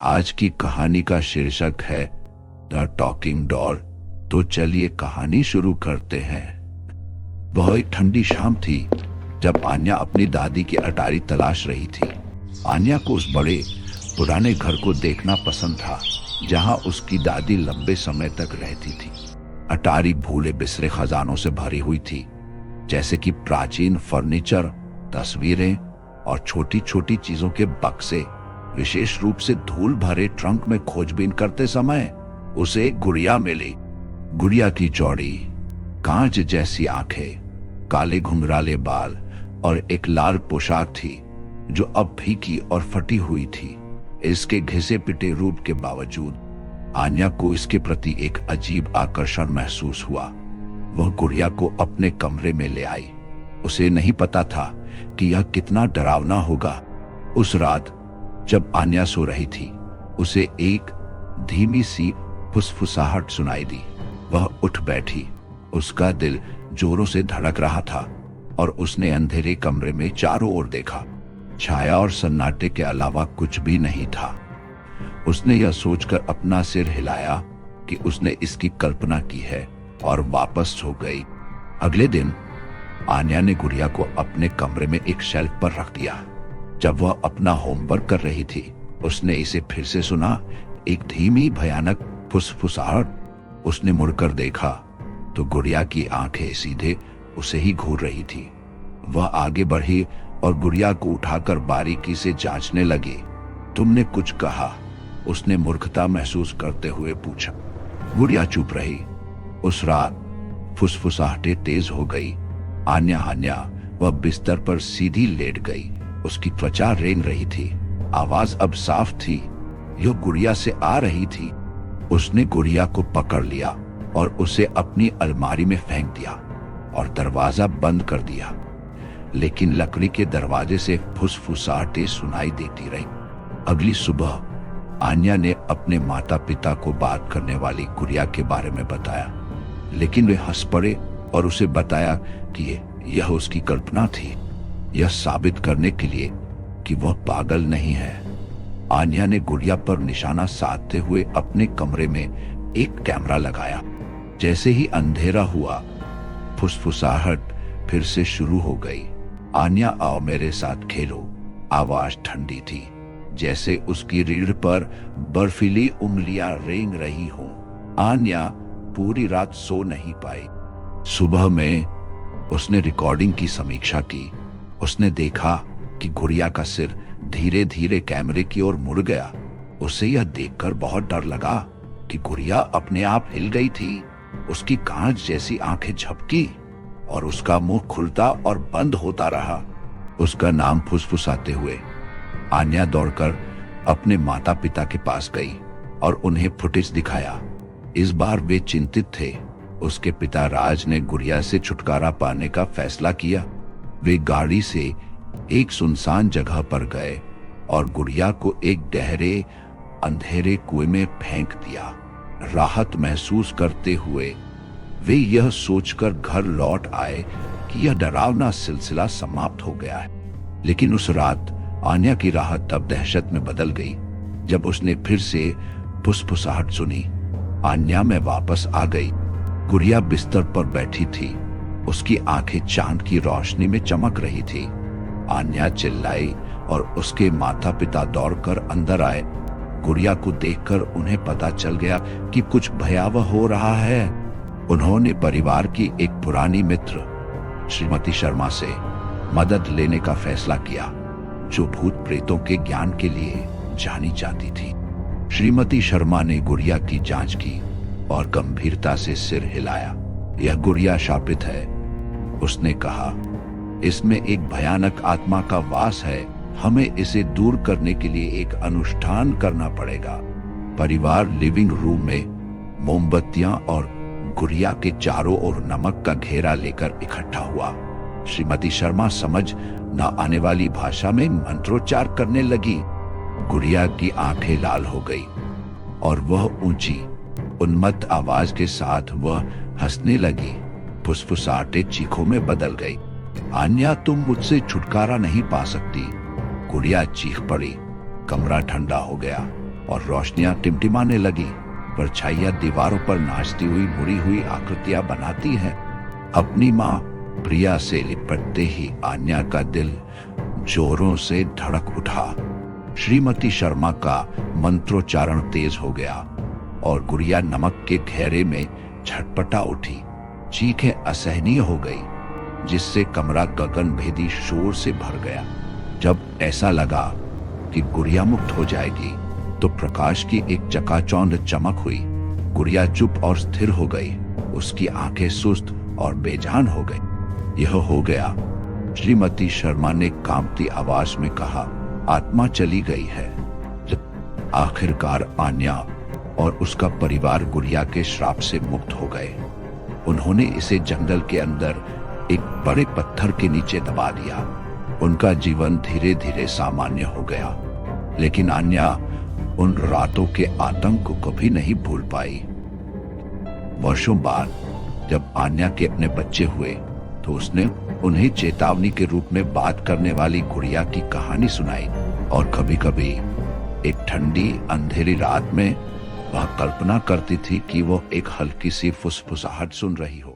आज की कहानी का शीर्षक है द टॉकिंग डॉल। तो चलिए कहानी शुरू करते हैं। वह एक ठंडी शाम थी जब आन्या अपनी दादी की अटारी तलाश रही थी। आन्या को उस बड़े पुराने घर को देखना पसंद था जहां उसकी दादी लंबे समय तक रहती थी। अटारी भूले बिसरे खजानों से भरी हुई थी, जैसे कि प्राचीन फर्नीचर, तस्वीरें और छोटी छोटी चीजों के बक्से। विशेष रूप से धूल भरे ट्रंक में खोजबीन करते समय उसे एक गुड़िया मिली। गुड़िया की चौड़ी कांच जैसी आंखें, काले घुंघराले बाल और एक लाल पोशाक थी जो अब फीकी और फटी हुई थी। इसके घिसे पिटे रूप के बावजूद आन्या को इसके प्रति एक अजीब आकर्षण महसूस हुआ। वह गुड़िया को अपने कमरे में ले आई। उसे नहीं पता था कि यह कितना डरावना होगा। उस रात जब आन्या सो रही थी, उसे एक धीमी सी फुसफुसाहट सुनाई दी। वह उठ बैठी। उसका दिल जोरों से धड़क रहा था और उसने अंधेरे कमरे में चारों ओर देखा। छाया और सन्नाटे के अलावा कुछ भी नहीं था। उसने यह सोचकर अपना सिर हिलाया कि उसने इसकी कल्पना की है और वापस सो गई। अगले दिन आन्या ने गुड़िया को अपने कमरे में एक शेल्फ पर रख दिया। जब वह अपना होमवर्क कर रही थी, उसने इसे फिर से सुना। एक धीमी भयानक फुसफुसाहट। उसने मुड़कर देखा तो गुड़िया की आंखें सीधे उसे ही घूर रही थी। वह आगे बढ़ी और गुड़िया को उठाकर बारीकी से जांचने लगी। तुमने कुछ कहा? उसने मूर्खता महसूस करते हुए पूछा। गुड़िया चुप रही। उस रात फुसफुसाहटें तेज हो गई। आन्या वह बिस्तर पर सीधी लेट गई। उसकी त्वचा रेंग रही थी। आवाज अब साफ थी। यह गुड़िया से आ रही थी। उसने गुड़िया को पकड़ लिया और उसे अपनी अलमारी में फेंक दिया और दरवाजा बंद कर दिया। लेकिन लकड़ी के दरवाजे से फुसफुसाहटें सुनाई देती रही। अगली सुबह आन्या ने अपने माता पिता को बात करने वाली गुड़िया के बारे में बताया, लेकिन वे हंस पड़े और उसे बताया कि यह उसकी कल्पना थी, यह साबित करने के लिए कि वह पागल नहीं है। आन्या ने गुड़िया पर निशाना साधते हुए अपने कमरे में एक कैमरा लगाया। जैसे ही अंधेरा हुआ, फुसफुसाहट फिर से शुरू हो गई। आन्या, आओ मेरे साथ खेलो। आवाज ठंडी थी, जैसे उसकी रीढ़ पर बर्फीली उंगलियां रेंग रही हों। आन्या पूरी रात सो नहीं पाई। सुबह में उसने रिकॉर्डिंग की समीक्षा की। उसने देखा कि गुड़िया का सिर धीरे धीरे कैमरे की ओर मुड़ गया। उसे यह देखकर बहुत डर लगा कि गुड़िया अपने आप हिल गई थी। उसकी कांच जैसी आंखें झपकी और उसका मुंह खुलता और बंद होता रहा। उसका नाम फुसफुसाते हुए आन्या दौड़कर अपने माता पिता के पास गई और उन्हें फुटेज दिखाया। इस बार वे चिंतित थे। उसके पिता राज ने गुड़िया से छुटकारा पाने का फैसला किया। वे गाड़ी से एक सुनसान जगह पर गए और गुड़िया को एक गहरे अंधेरे कुएं में फेंक दिया। राहत महसूस करते हुए वे यह सोचकर घर लौट आए कि यह डरावना सिलसिला समाप्त हो गया है। लेकिन उस रात आन्या की राहत तब दहशत में बदल गई जब उसने फिर से फुसफुसाहट सुनी। आन्या में वापस आ गई। गुड़िया बिस्तर पर बैठी थी। उसकी आंखें चांद की रोशनी में चमक रही थी। आन्या चिल्लाई और उसके माता पिता दौड़कर अंदर आए। गुड़िया को देखकर उन्हें पता चल गया कि कुछ भयावह हो रहा है। उन्होंने परिवार की एक पुरानी मित्र श्रीमती शर्मा से मदद लेने का फैसला किया, जो भूत प्रेतों के ज्ञान के लिए जानी जाती थी। श्रीमती शर्मा ने गुड़िया की जांच की और गंभीरता से सिर हिलाया। यह गुड़िया शापित है, उसने कहा। इसमें एक भयानक आत्मा का वास है। हमें इसे दूर करने के लिए एक अनुष्ठान करना पड़ेगा। परिवार लिविंग रूम में मोमबत्तियां और गुड़िया के चारों ओर नमक का घेरा लेकर इकट्ठा हुआ। श्रीमती शर्मा समझ न आने वाली भाषा में मंत्रोच्चार करने लगी। गुड़िया की आंखें लाल हो गई और वह ऊंची उन्मत्त आवाज के साथ वह हंसने लगी। फुसफुसाहटें चीखों में बदल गई। आन्या, तुम मुझसे छुटकारा नहीं पा सकती। गुड़िया चीख पड़ी। कमरा ठंडा हो गया। और रोशनियां टिमटिमाने लगी। परछाइयां दीवारों पर नाचती हुई मुड़ी हुई आकृतियां बनाती हैं। अपनी माँ प्रिया से लिपटते ही आन्या का दिल जोरों से धड़क उठा। श्रीमती शर्मा का मंत्रोच्चारण तेज हो गया और गुड़िया नमक के घेरे में झटपटा उठी। चीखें असहनीय हो गई, जिससे कमरा गगन भेदी शोर से भर गया। जब ऐसा लगा कि गुड़िया मुक्त हो जाएगी तो प्रकाश की एक चकाचौंध चमक हुई। गुड़िया चुप और स्थिर हो गई। उसकी आंखें सुस्त और बेजान हो गई। यह हो गया, श्रीमती शर्मा ने कांपती आवाज में कहा। आत्मा चली गई है। आखिरकार आन्या और उसका परिवार गुड़िया के श्राप से मुक्त हो गए। उन्होंने इसे जंगल के अंदर एक बड़े पत्थर के नीचे दबा दिया। उनका जीवन धीरे धीरे सामान्य हो गया, लेकिन आन्या उन रातों के आतंक को कभी नहीं भूल पाई। वर्षों बाद जब आन्या के अपने बच्चे हुए तो उसने उन्हें चेतावनी के रूप में बात करने वाली गुड़िया की कहानी सुनाई। और कभी कभी एक ठंडी अंधेरी रात में वह कल्पना करती थी कि वो एक हल्की सी फुसफुसाहट सुन रही हो।